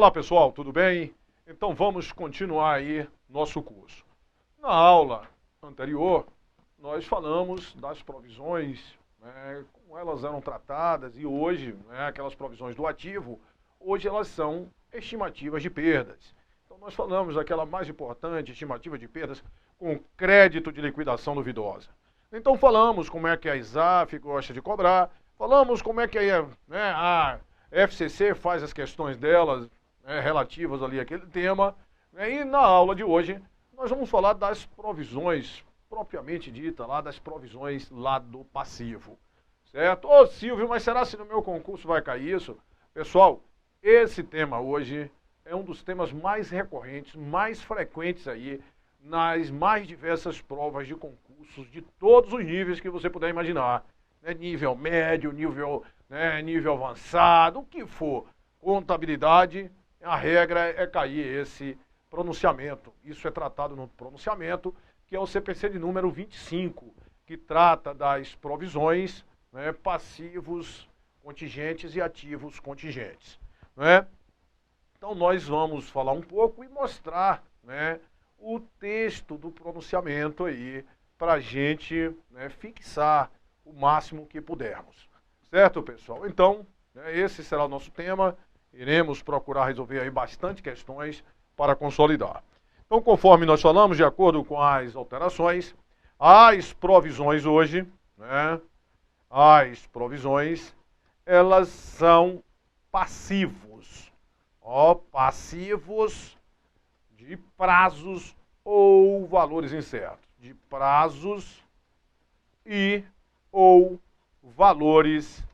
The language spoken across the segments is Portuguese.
Olá pessoal, tudo bem? Então vamos continuar aí nosso curso. Na aula anterior, nós falamos das provisões, né, como elas eram tratadas e hoje, né, aquelas provisões do ativo, hoje elas são estimativas de perdas. Então nós falamos daquela mais importante, estimativa de perdas, com crédito de liquidação duvidosa. Então falamos como é que a ISAF gosta de cobrar, falamos como é que a FCC faz as questões delas, né, relativas ali àquele tema, né, e na aula de hoje nós vamos falar das provisões propriamente dita, lá das provisões lado passivo, certo? Ô Silvio, mas será se no meu concurso vai cair isso? Pessoal, esse tema hoje é um dos temas mais recorrentes, mais frequentes aí nas mais diversas provas de concursos de todos os níveis que você puder imaginar, né? Nível médio, nível avançado, o que for, contabilidade, a regra é cair esse pronunciamento. Isso é tratado no pronunciamento, que é o CPC de número 25, que trata das provisões, né, passivos contingentes e ativos contingentes, né? Então nós vamos falar um pouco e mostrar, né, o texto do pronunciamento aí para a gente, né, fixar o máximo que pudermos. Certo, pessoal? Então, né, esse será o nosso tema. Iremos procurar resolver aí bastante questões para consolidar. Então, conforme nós falamos, de acordo com as alterações, as provisões hoje, né, as provisões, elas são passivos. Passivos de prazos ou valores incertos. De prazos ou valores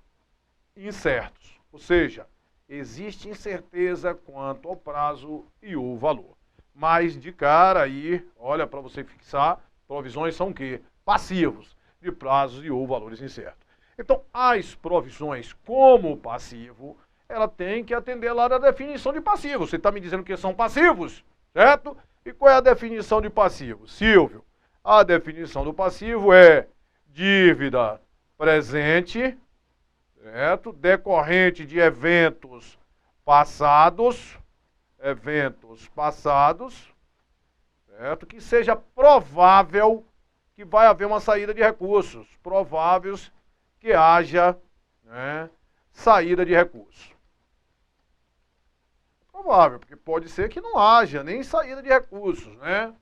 incertos. Ou seja, existe incerteza quanto ao prazo e o valor. Mas de cara aí, olha, para você fixar, provisões são o quê? Passivos, de prazos e ou valores incertos. Então, as provisões como passivo, ela tem que atender lá da definição de passivo. Você está me dizendo que são passivos, certo? E qual é a definição de passivo? Silvio, a definição do passivo é dívida presente, certo? Decorrente de eventos passados, certo? Que seja provável que vai haver uma saída de recursos, prováveis que haja, né, saída de recursos. Provável, porque pode ser que não haja nem saída de recursos, né?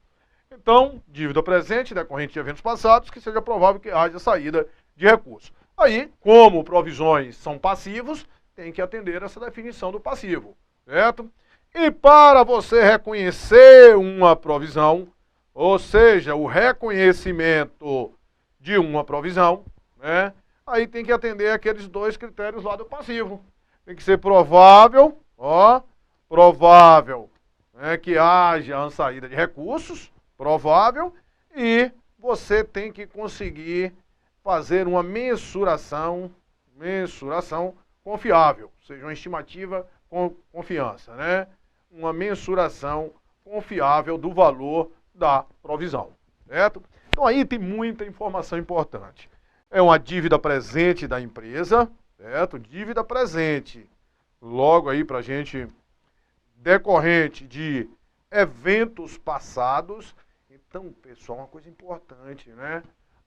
Então, dívida presente, decorrente de eventos passados, que seja provável que haja saída de recursos. Aí, como provisões são passivos, tem que atender essa definição do passivo, certo? E para você reconhecer uma provisão, ou seja, o reconhecimento de uma provisão, né? Aí tem que atender aqueles dois critérios lá do passivo. Tem que ser provável, provável, né, que haja a saída de recursos, provável, e você tem que conseguir fazer uma mensuração confiável, ou seja, uma estimativa com confiança, né? Uma mensuração confiável do valor da provisão, certo? Então aí tem muita informação importante. É uma dívida presente da empresa, certo? Dívida presente. Logo aí para a gente, decorrente de eventos passados. Então, pessoal, uma coisa importante, né?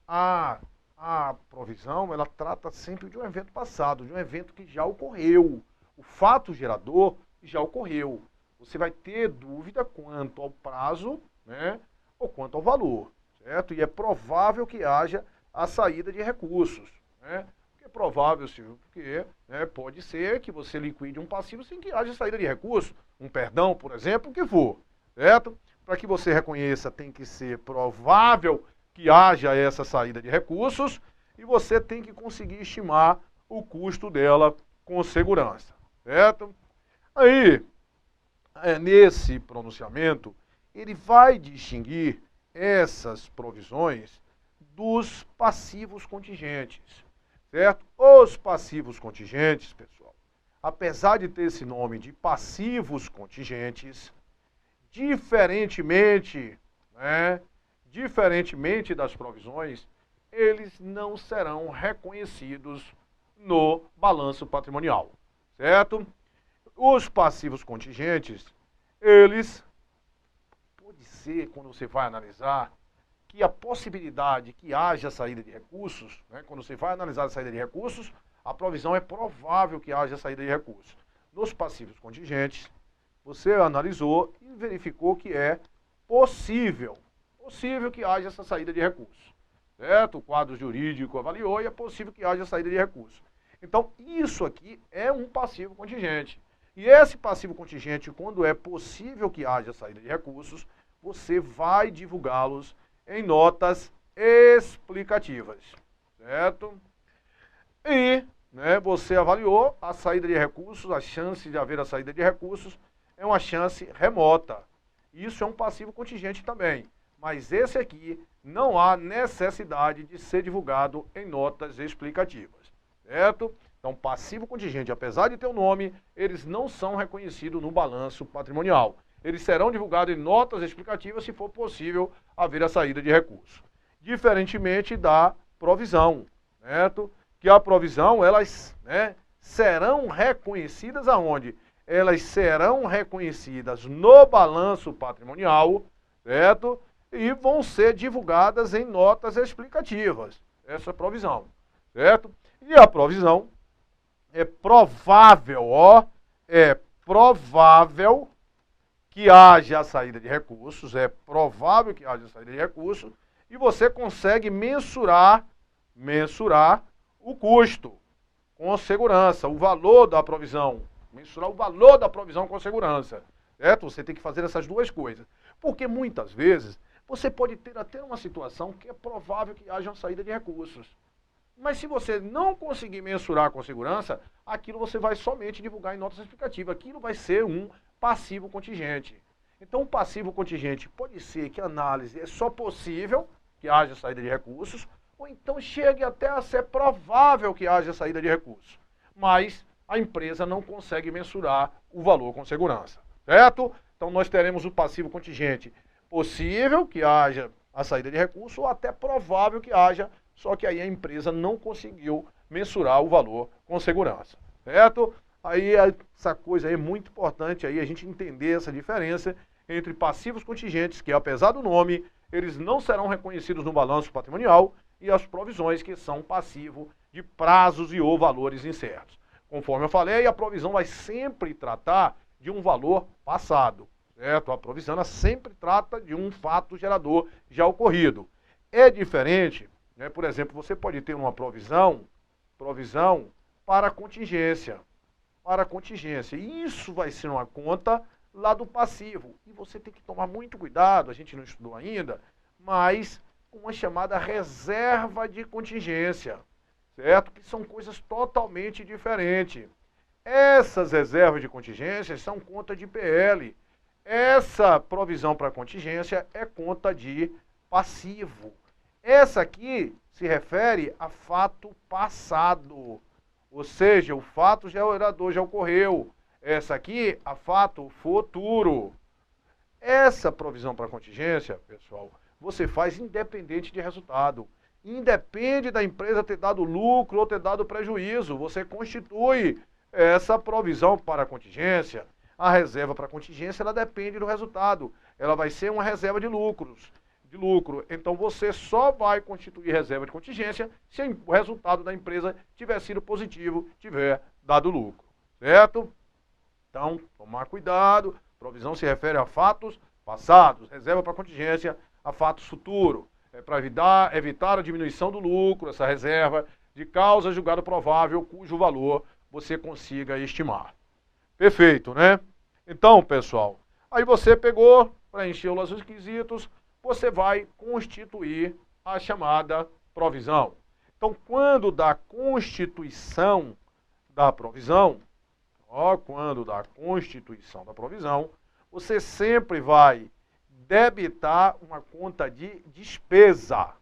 A provisão, ela trata sempre de um evento passado, de um evento que já ocorreu. O fato gerador já ocorreu. Você vai ter dúvida quanto ao prazo, né, ou quanto ao valor, certo? E é provável que haja a saída de recursos, né? Porque é provável, Silvio, porque, né, pode ser que você liquide um passivo sem que haja saída de recursos, um perdão, por exemplo, o que for, certo? Para que você reconheça, tem que ser provável que haja essa saída de recursos e você tem que conseguir estimar o custo dela com segurança, certo? Aí, nesse pronunciamento, ele vai distinguir essas provisões dos passivos contingentes, certo? Os passivos contingentes, pessoal, apesar de ter esse nome de passivos contingentes, diferentemente das provisões, eles não serão reconhecidos no balanço patrimonial, certo? Os passivos contingentes, eles, pode ser, quando você vai analisar, que a possibilidade que haja saída de recursos, né, quando você vai analisar a saída de recursos, a provisão é provável que haja saída de recursos. Nos passivos contingentes, você analisou e verificou que é possível que haja essa saída de recursos. Certo? O quadro jurídico avaliou e é possível que haja saída de recursos. Então, isso aqui é um passivo contingente. E esse passivo contingente, quando é possível que haja saída de recursos, você vai divulgá-los em notas explicativas, certo? E, né, você avaliou a saída de recursos, a chance de haver a saída de recursos é uma chance remota. Isso é um passivo contingente também, mas esse aqui não há necessidade de ser divulgado em notas explicativas, certo? Então, passivo contingente, apesar de ter o nome, eles não são reconhecidos no balanço patrimonial. Eles serão divulgados em notas explicativas se for possível haver a saída de recurso. Diferentemente da provisão, certo? Que a provisão, elas, né, serão reconhecidas aonde? Elas serão reconhecidas no balanço patrimonial, certo? E vão ser divulgadas em notas explicativas, essa provisão, certo? E a provisão é provável, é provável que haja a saída de recursos, é provável que haja a saída de recursos, e você consegue mensurar o custo com segurança, o valor da provisão, mensurar o valor da provisão com segurança, certo? Você tem que fazer essas duas coisas, porque muitas vezes você pode ter até uma situação que é provável que haja uma saída de recursos, mas se você não conseguir mensurar com segurança, aquilo você vai somente divulgar em notas explicativas, aquilo vai ser um passivo contingente. Então, o passivo contingente pode ser que a análise é só possível que haja saída de recursos, ou então chegue até a ser provável que haja saída de recursos, mas a empresa não consegue mensurar o valor com segurança, certo? Então, nós teremos o passivo contingente possível que haja a saída de recursos, ou até provável que haja, só que aí a empresa não conseguiu mensurar o valor com segurança, certo? Aí essa coisa aí é muito importante aí a gente entender essa diferença entre passivos contingentes, que apesar do nome, eles não serão reconhecidos no balanço patrimonial, e as provisões que são passivo de prazos e ou valores incertos. Conforme eu falei, a provisão vai sempre tratar de um valor passado, certo? A provisão ela sempre trata de um fato gerador já ocorrido. É diferente, né? Por exemplo, você pode ter uma provisão para contingência. E isso vai ser uma conta lá do passivo. E você tem que tomar muito cuidado, a gente não estudou ainda, mas com uma chamada reserva de contingência, certo? Que são coisas totalmente diferentes. Essas reservas de contingência são conta de PL. Essa provisão para contingência é conta de passivo. Essa aqui se refere a fato passado. Ou seja, o fato gerador já ocorreu. Essa aqui, a fato futuro. Essa provisão para contingência, pessoal, você faz independente de resultado. Independe da empresa ter dado lucro ou ter dado prejuízo. Você constitui essa provisão para contingência. A reserva para contingência, ela depende do resultado. Ela vai ser uma reserva de lucro. Então, você só vai constituir reserva de contingência se o resultado da empresa tiver sido positivo, tiver dado lucro, certo? Então, tomar cuidado. Provisão se refere a fatos passados. Reserva para contingência a fatos futuros. É para evitar a diminuição do lucro, essa reserva, de causa julgada provável, cujo valor você consiga estimar. Perfeito, né? Então, pessoal, aí você pegou, preencheu os requisitos, você vai constituir a chamada provisão. Então, quando da constituição da provisão, você sempre vai debitar uma conta de despesa,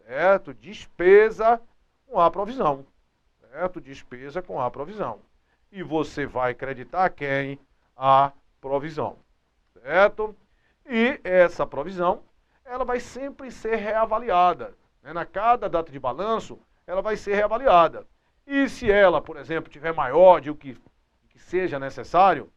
certo? Despesa com a provisão, certo? Despesa com a provisão. E você vai creditar quem? A provisão, certo? E essa provisão, ela vai sempre ser reavaliada, né? Na cada data de balanço, ela vai ser reavaliada. E se ela, por exemplo, tiver maior do que seja necessário,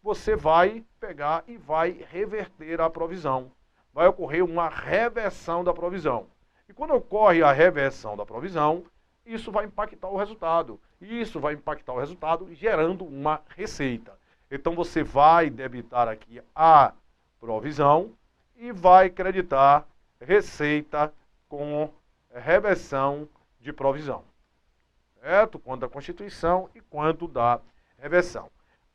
você vai pegar e vai reverter a provisão. Vai ocorrer uma reversão da provisão. E quando ocorre a reversão da provisão, isso vai impactar o resultado. Isso vai impactar o resultado gerando uma receita. Então você vai debitar aqui a provisão e vai creditar receita com reversão de provisão. Certo? Quanto da Constituição e quanto da reversão.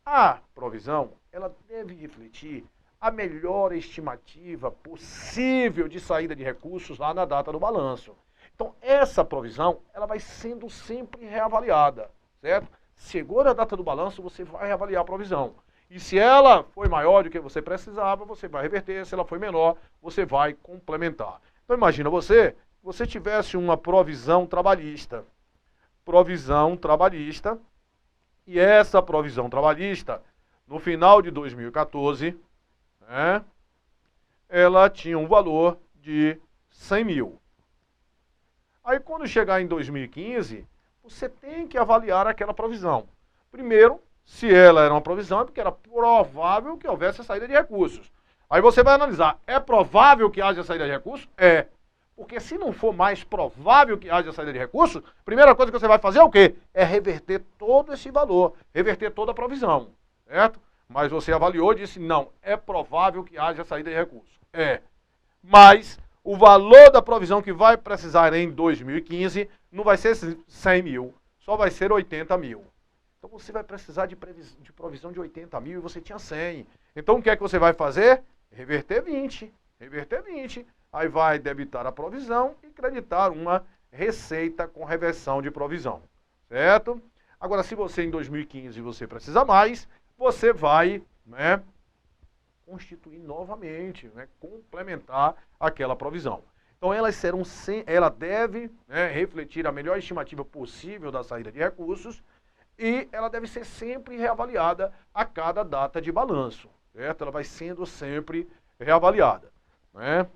A provisão, ela deve refletir a melhor estimativa possível de saída de recursos lá na data do balanço. Então, essa provisão, ela vai sendo sempre reavaliada, certo? Chegou na data do balanço, você vai reavaliar a provisão. E se ela foi maior do que você precisava, você vai reverter. Se ela foi menor, você vai complementar. Então, imagina você tivesse uma provisão trabalhista. E essa provisão trabalhista, no final de 2014, né, ela tinha um valor de 100 mil. Aí quando chegar em 2015, você tem que avaliar aquela provisão. Primeiro, se ela era uma provisão, é porque era provável que houvesse a saída de recursos. Aí você vai analisar, é provável que haja saída de recursos? É. Porque se não for mais provável que haja saída de recursos, a primeira coisa que você vai fazer é o quê? É reverter todo esse valor, reverter toda a provisão, certo? Mas você avaliou e disse, não, é provável que haja saída de recursos. É. Mas o valor da provisão que vai precisar em 2015 não vai ser 100 mil, só vai ser 80 mil. Então você vai precisar de provisão de 80 mil e você tinha 100. Então o que é que você vai fazer? Reverter 20. Aí vai debitar a provisão e creditar uma receita com reversão de provisão, certo? Agora, se você em 2015 você precisa mais, você vai, né, constituir novamente, né, complementar aquela provisão. Então, ela deve, né, refletir a melhor estimativa possível da saída de recursos e ela deve ser sempre reavaliada a cada data de balanço, certo? Ela vai sendo sempre reavaliada, né?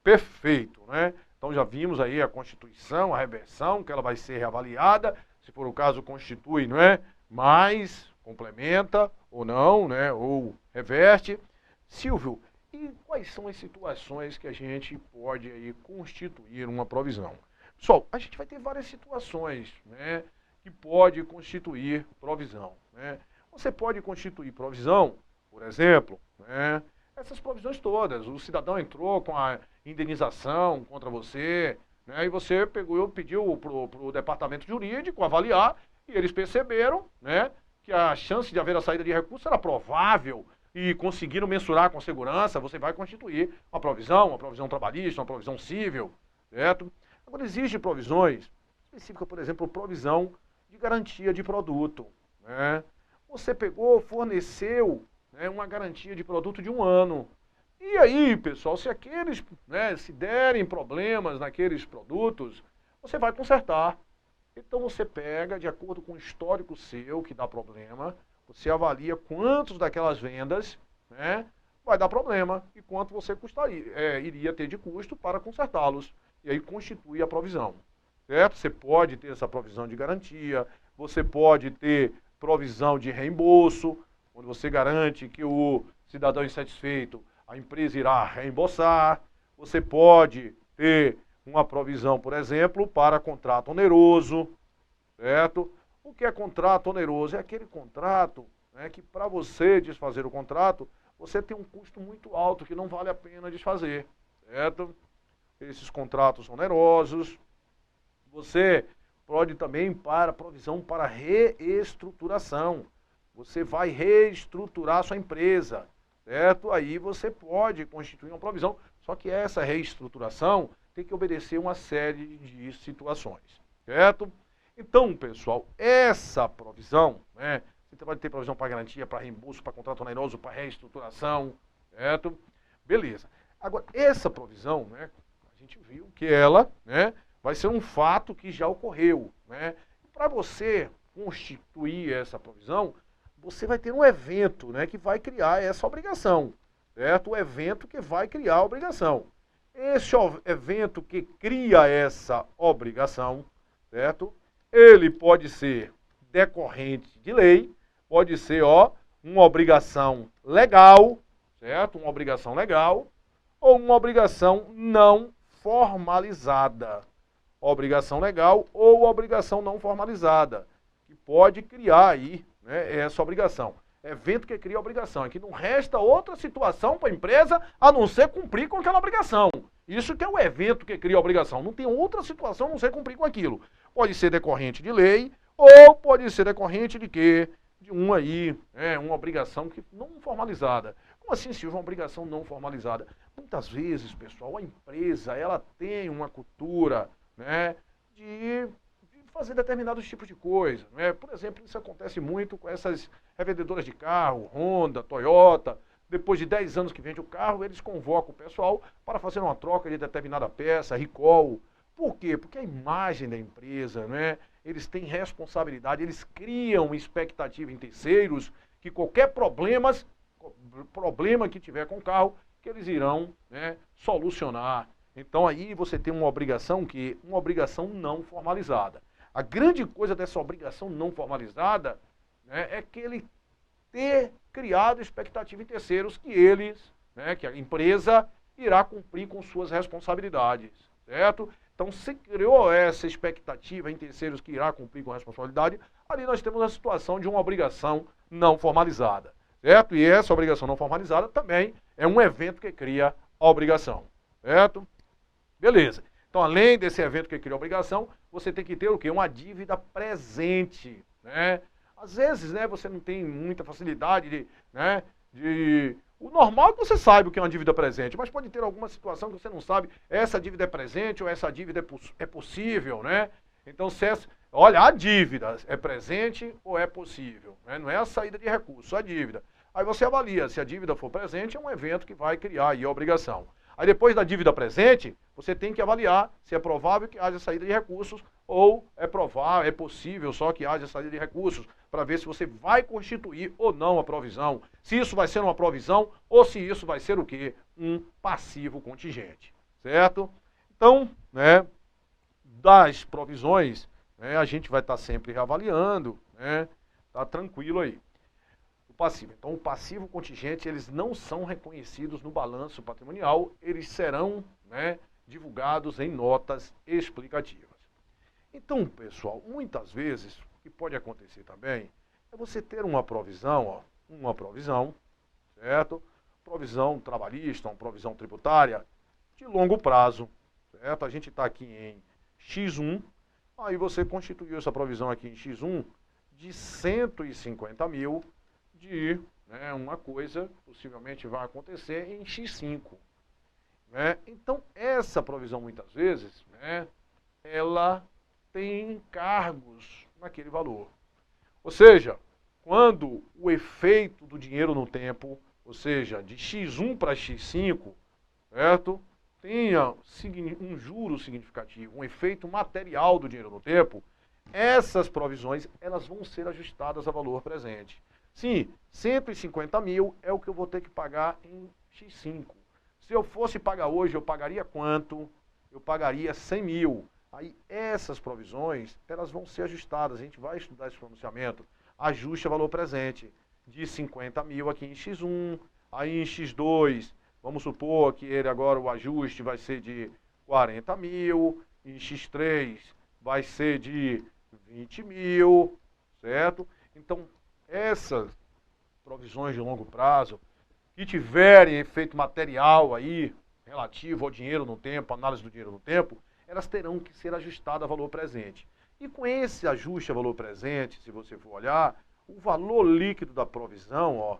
Perfeito, né? Então já vimos aí a Constituição, a reversão, que ela vai ser reavaliada, se for o caso constitui, não é? Mas complementa ou não, né? Ou reverte. Silvio, e quais são as situações que a gente pode aí constituir uma provisão? Pessoal, a gente vai ter várias situações, né, que pode constituir provisão, né? Você pode constituir provisão, por exemplo, né, essas provisões todas. O cidadão entrou com a indenização contra você, né, e você pediu para o departamento jurídico avaliar, e eles perceberam, né, que a chance de haver a saída de recursos era provável e conseguiram mensurar com segurança. Você vai constituir uma provisão trabalhista, uma provisão civil, certo? Agora, existem provisões específicas, por exemplo, provisão de garantia de produto, né? Você forneceu, né, uma garantia de produto de 1 ano. E aí, pessoal, se aqueles, né, se derem problemas naqueles produtos, você vai consertar. Então você pega, de acordo com o histórico seu, que dá problema, você avalia quantos daquelas vendas, né, vai dar problema e quanto você iria ter de custo para consertá-los. E aí constitui a provisão, certo? Você pode ter essa provisão de garantia, você pode ter provisão de reembolso, onde você garante que o cidadão insatisfeito, a empresa irá reembolsar. Você pode ter uma provisão, por exemplo, para contrato oneroso, certo? O que é contrato oneroso? É aquele contrato, né, que para você desfazer o contrato, você tem um custo muito alto que não vale a pena desfazer, certo? Esses contratos onerosos. Você pode também para provisão para reestruturação. Você vai reestruturar a sua empresa, certo? Aí você pode constituir uma provisão, só que essa reestruturação tem que obedecer uma série de situações, certo? Então, pessoal, essa provisão, né, você pode ter provisão para garantia, para reembolso, para contrato oneroso, para reestruturação, certo? Beleza. Agora, essa provisão, né, a gente viu que ela, né, vai ser um fato que já ocorreu, né? Para você constituir essa provisão, você vai ter um evento, né, que vai criar essa obrigação, certo? O evento que vai criar a obrigação. Esse evento que cria essa obrigação, certo? Ele pode ser decorrente de lei, pode ser, uma obrigação legal, certo? Uma obrigação legal ou uma obrigação não formalizada. Obrigação legal ou obrigação não formalizada, que pode criar aí, né, essa obrigação. Evento que cria obrigação. Aqui não resta outra situação para a empresa a não ser cumprir com aquela obrigação. Isso que é o evento que cria obrigação. Não tem outra situação a não ser cumprir com aquilo. Pode ser decorrente de lei ou pode ser decorrente de quê? De uma obrigação que não formalizada. Como assim, Silvio, uma obrigação não formalizada? Muitas vezes, pessoal, a empresa, ela tem uma cultura, né, de fazer determinados tipos de coisa, né? Por exemplo, isso acontece muito com essas revendedoras de carro, Honda, Toyota. Depois de 10 anos que vende o carro, eles convocam o pessoal para fazer uma troca de determinada peça, recall. Por quê? Porque a imagem da empresa, né? Eles têm responsabilidade, eles criam expectativa em terceiros que qualquer problema que tiver com o carro, que eles irão, né, solucionar. Então aí você tem uma obrigação não formalizada. A grande coisa dessa obrigação não formalizada, né, é que ele ter criado expectativa em terceiros que eles, né, que a empresa irá cumprir com suas responsabilidades, certo? Então, se criou essa expectativa em terceiros que irá cumprir com a responsabilidade, ali nós temos a situação de uma obrigação não formalizada, certo? E essa obrigação não formalizada também é um evento que cria a obrigação, certo? Beleza. Então, além desse evento que cria a obrigação, você tem que ter o quê? Uma dívida presente, né? Às vezes, né, você não tem muita facilidade o normal é que você saiba o que é uma dívida presente, mas pode ter alguma situação que você não sabe, essa dívida é presente ou essa dívida é possível, né? Então, olha, a dívida é presente ou é possível, né? Não é a saída de recursos, a dívida. Aí você avalia, se a dívida for presente, é um evento que vai criar aí a obrigação. Aí depois da dívida presente, você tem que avaliar se é provável que haja saída de recursos ou é possível só que haja saída de recursos, para ver se você vai constituir ou não a provisão, se isso vai ser uma provisão ou se isso vai ser o quê? Um passivo contingente, certo? Então, né, das provisões, né, a gente vai estar sempre reavaliando, né, tá tranquilo aí. Passivo. Então, o passivo contingente, eles não são reconhecidos no balanço patrimonial, eles serão, né, divulgados em notas explicativas. Então, pessoal, muitas vezes, o que pode acontecer também é você ter uma provisão, certo? Provisão trabalhista, uma provisão tributária de longo prazo, certo? A gente está aqui em X1, aí você constituiu essa provisão aqui em X1 de 150 mil, de, né, uma coisa possivelmente vai acontecer em X5. Né? Então, essa provisão, muitas vezes, né, ela tem encargos naquele valor. Ou seja, quando o efeito do dinheiro no tempo, ou seja, de X1 para X5, certo? Tenha um juro significativo, um efeito material do dinheiro no tempo, essas provisões elas vão ser ajustadas a valor presente. Sim, 150 mil é o que eu vou ter que pagar em X5. Se eu fosse pagar hoje, eu pagaria quanto? Eu pagaria 100 mil. Aí essas provisões, elas vão ser ajustadas. A gente vai estudar esse pronunciamento. Ajuste a valor presente de 50 mil aqui em X1. Aí em X2, vamos supor que ele agora o ajuste vai ser de 40 mil. Em X3 vai ser de 20 mil, certo? Então, essas provisões de longo prazo que tiverem efeito material aí, relativo ao dinheiro no tempo, análise do dinheiro no tempo, elas terão que ser ajustadas a valor presente. E com esse ajuste a valor presente, se você for olhar, o valor líquido da provisão,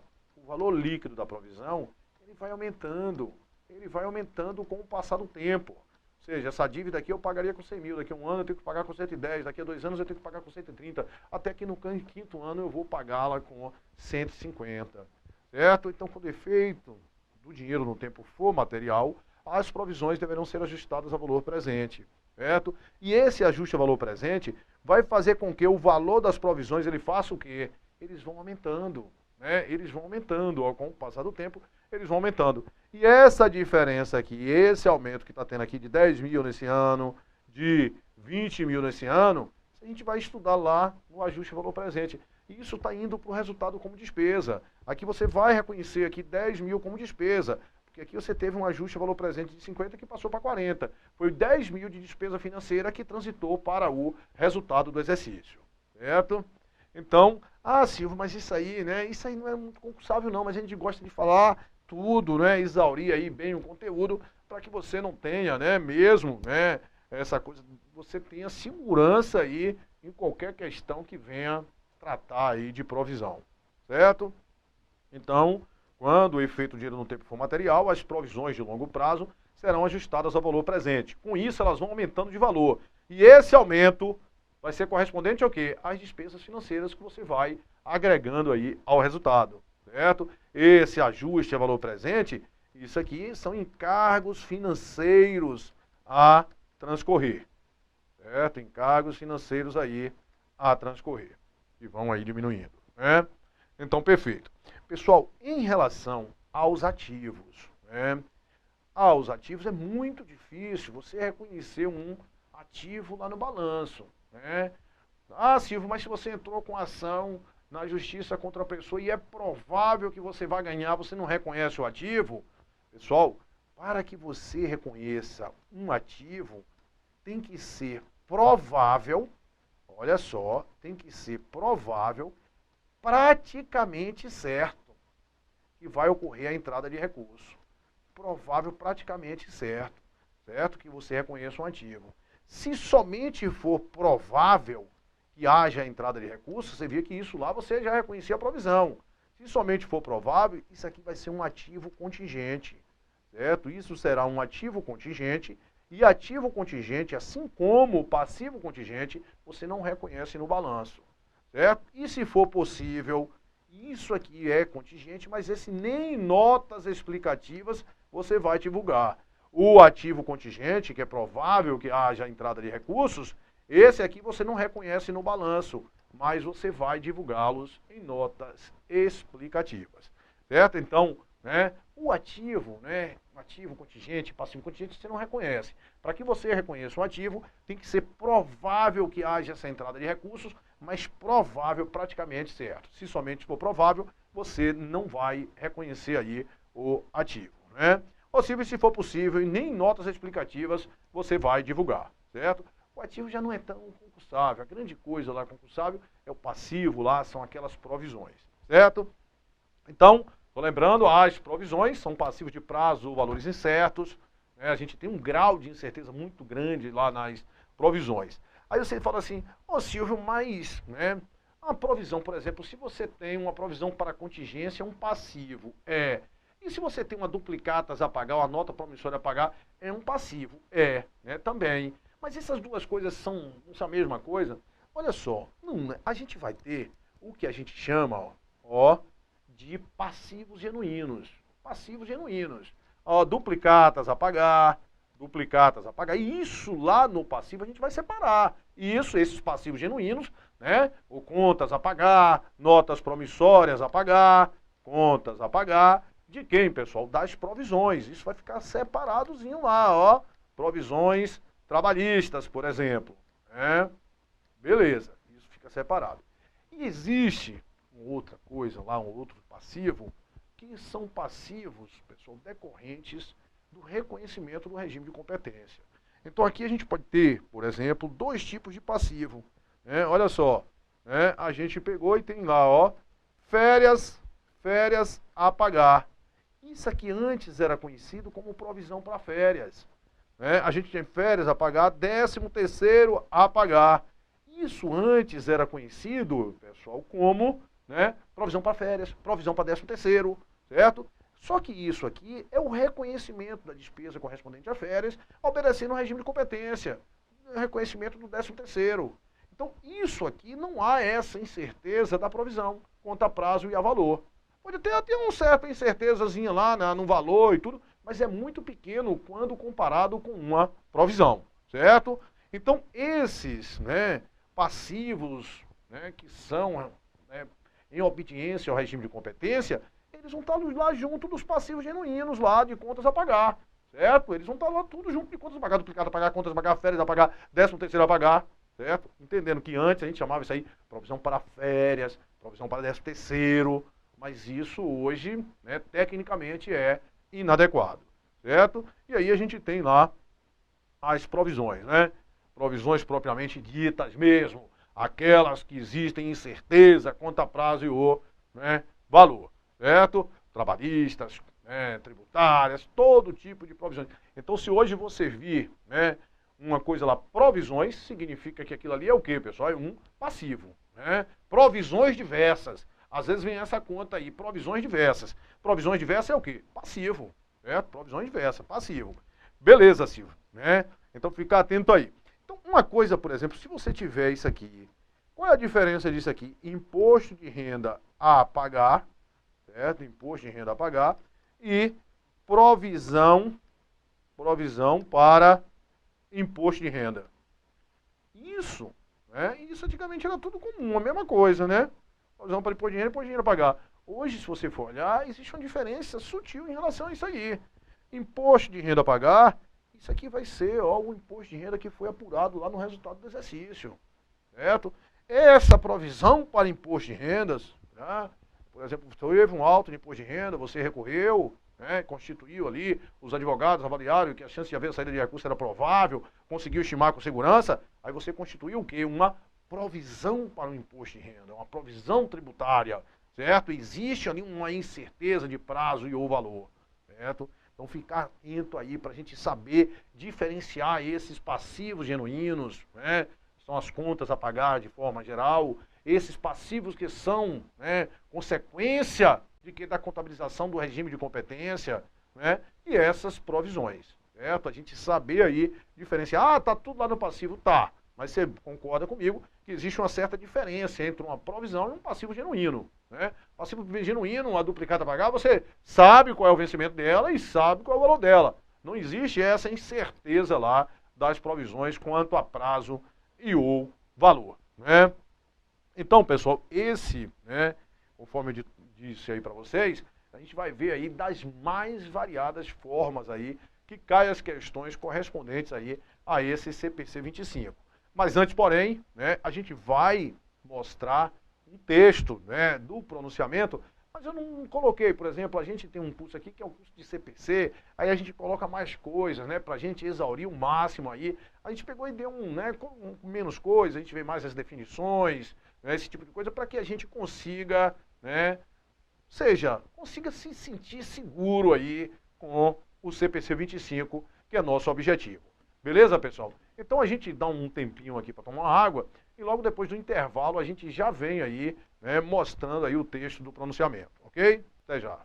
ele vai aumentando com o passar do tempo. Ou seja, essa dívida aqui eu pagaria com 100 mil, daqui a um ano eu tenho que pagar com 110, daqui a 2 anos eu tenho que pagar com 130, até que no quinto ano eu vou pagá-la com 150, certo? Então, quando o efeito do dinheiro no tempo for material, as provisões deverão ser ajustadas a valor presente, certo? E esse ajuste a valor presente vai fazer com que o valor das provisões ele faça o quê? Eles vão aumentando, né? Eles vão aumentando, ó, com o passar do tempo, eles vão aumentando. E essa diferença aqui, esse aumento que está tendo aqui de 10 mil nesse ano, de 20 mil nesse ano, a gente vai estudar lá no ajuste valor presente. isso está indo para o resultado como despesa. Aqui você vai reconhecer aqui 10 mil como despesa, porque aqui você teve um ajuste de valor presente de 50 que passou para 40. Foi 10 mil de despesa financeira que transitou para o resultado do exercício, certo? Então, Silvio, mas isso aí, né? Isso aí não é muito concursável não, mas a gente gosta de falar tudo, né? Exaurir aí bem o conteúdo para que você não tenha, né? Mesmo, né? Essa coisa, você tenha segurança aí em qualquer questão que venha tratar aí de provisão, certo? Então, quando o efeito dinheiro no tempo for material, as provisões de longo prazo serão ajustadas ao valor presente. Com isso, elas vão aumentando de valor. E esse aumento vai ser correspondente ao quê? Às despesas financeiras que você vai agregando aí ao resultado, certo? Esse ajuste a valor presente, isso aqui são encargos financeiros a transcorrer, certo? Encargos financeiros aí a transcorrer, e vão aí diminuindo, né? Então, perfeito. Pessoal, em relação aos ativos, né? Aos ativos é muito difícil você reconhecer um ativo lá no balanço, né? Silvio, mas se você entrou com ação na justiça contra a pessoa e é provável que você vai ganhar, você não reconhece o ativo? Pessoal, para que você reconheça um ativo, tem que ser provável, olha só, tem que ser provável, praticamente certo, que vai ocorrer a entrada de recurso. Provável, praticamente certo, certo? Que você reconheça um ativo. Se somente for provável que haja a entrada de recursos, você vê que isso lá você já reconhecia a provisão. Se somente for provável, isso aqui vai ser um ativo contingente, certo? Isso será um ativo contingente, e ativo contingente, assim como o passivo contingente, você não reconhece no balanço, certo? E se for possível, isso aqui é contingente, mas esse nem em notas explicativas você vai divulgar. O ativo contingente, que é provável que haja entrada de recursos, esse aqui você não reconhece no balanço, mas você vai divulgá-los em notas explicativas, certo? Então, né, o ativo, né, ativo contingente, passivo contingente, você não reconhece. Para que você reconheça o ativo, tem que ser provável que haja essa entrada de recursos, mas provável praticamente certo. Se somente for provável, você não vai reconhecer aí o ativo, né? Possível, se for possível, e nem notas explicativas você vai divulgar, certo? O ativo já não é tão concursável. A grande coisa lá concursável é o passivo lá, são aquelas provisões, certo? Então, estou lembrando, as provisões são passivos de prazo ou valores incertos, né? A gente tem um grau de incerteza muito grande lá nas provisões. Aí você fala assim, Silvio, mas, né, uma provisão, por exemplo, se você tem uma provisão para contingência, um passivo, e se você tem uma duplicatas a pagar, uma nota promissória a pagar, é um passivo, né, também. Mas essas duas coisas são a mesma coisa? Olha só, a gente vai ter o que a gente chama, de passivos genuínos. Passivos genuínos. Duplicatas a pagar, e isso lá no passivo a gente vai separar. Isso, esses passivos genuínos, né? Ou contas a pagar, notas promissórias a pagar, contas a pagar. De quem, pessoal? Das provisões. Isso vai ficar separadozinho lá, provisões trabalhistas, por exemplo, né? Beleza, isso fica separado. E existe outra coisa lá, um outro passivo, que são passivos, pessoal, decorrentes do reconhecimento do regime de competência. Então aqui a gente pode ter, por exemplo, dois tipos de passivo, né? Olha só, né? A gente pegou e tem lá, férias a pagar. Isso aqui antes era conhecido como provisão para férias, né? A gente tem férias a pagar, 13º a pagar. Isso antes era conhecido, pessoal, como, né, provisão para férias, provisão para 13º, certo? Só que isso aqui é o reconhecimento da despesa correspondente a férias, obedecendo ao regime de competência, reconhecimento do 13º. Então, isso aqui não há essa incerteza da provisão, quanto a prazo e a valor. Pode ter uma certa incertezazinha lá no valor e tudo, mas é muito pequeno quando comparado com uma provisão, certo? Então, esses, né, passivos, né, que são, né, em obediência ao regime de competência, eles vão estar lá junto dos passivos genuínos lá de contas a pagar, certo? Eles vão estar lá tudo junto de contas a pagar, duplicado a pagar, contas a pagar, férias a pagar, 13º a pagar, certo? Entendendo que antes a gente chamava isso aí provisão para férias, provisão para 13º, mas isso hoje, né, tecnicamente é inadequado, certo? E aí a gente tem lá as provisões, né? Provisões propriamente ditas mesmo, aquelas que existem incerteza quanto a prazo e o, né, valor, certo? Trabalhistas, né, tributárias, todo tipo de provisões. Então, se hoje você vir, né, uma coisa lá, provisões, significa que aquilo ali é o quê, pessoal? É um passivo, né? Provisões diversas. Às vezes vem essa conta aí, provisões diversas. Provisões diversas é o quê? Passivo, certo? Provisões diversas, passivo. Beleza, Silvio, né? Então, fica atento aí. Então, uma coisa, por exemplo, se você tiver isso aqui, qual é a diferença disso aqui? Imposto de renda a pagar, certo? Imposto de renda a pagar e provisão para imposto de renda. Isso, né? Isso antigamente era tudo comum, a mesma coisa, né? Provisão para imposto de renda e imposto de renda a pagar. Hoje, se você for olhar, existe uma diferença sutil em relação a isso aí. Imposto de renda a pagar, isso aqui vai ser ó, o imposto de renda que foi apurado lá no resultado do exercício, certo? Essa provisão para imposto de rendas, né? Por exemplo, teve um alto de imposto de renda, você recorreu, né, constituiu ali, os advogados avaliaram que a chance de haver saída de recurso era provável, conseguiu estimar com segurança, aí você constituiu o quê? Uma provisão para o imposto de renda, uma provisão tributária, certo? Existe ali uma incerteza de prazo e ou valor, certo? Então ficar atento aí para a gente saber diferenciar esses passivos genuínos, né? São as contas a pagar de forma geral, esses passivos que são, né, consequência de que da contabilização do regime de competência, né, e essas provisões, certo? A gente saber aí diferenciar, ah, tá tudo lá no passivo, tá, mas você concorda comigo que existe uma certa diferença entre uma provisão e um passivo genuíno, né? Passivo genuíno, a duplicata a pagar, você sabe qual é o vencimento dela e sabe qual é o valor dela. Não existe essa incerteza lá das provisões quanto a prazo e ou valor, né? Então, pessoal, esse, né, conforme eu disse aí para vocês, a gente vai ver aí das mais variadas formas aí que caem as questões correspondentes aí a esse CPC 25. Mas antes, porém, né, a gente vai mostrar um texto, né, do pronunciamento, mas eu não coloquei, por exemplo, a gente tem um curso aqui que é o curso de CPC, aí a gente coloca mais coisas, né, pra gente exaurir o máximo aí. A gente pegou e deu né, com menos coisas, a gente vê mais as definições, né, esse tipo de coisa, para que a gente consiga, né, consiga se sentir seguro aí com o CPC 25, que é nosso objetivo. Beleza, pessoal? Então a gente dá um tempinho aqui para tomar água e logo depois do intervalo a gente já vem aí, né, mostrando aí o texto do pronunciamento, ok? Até já.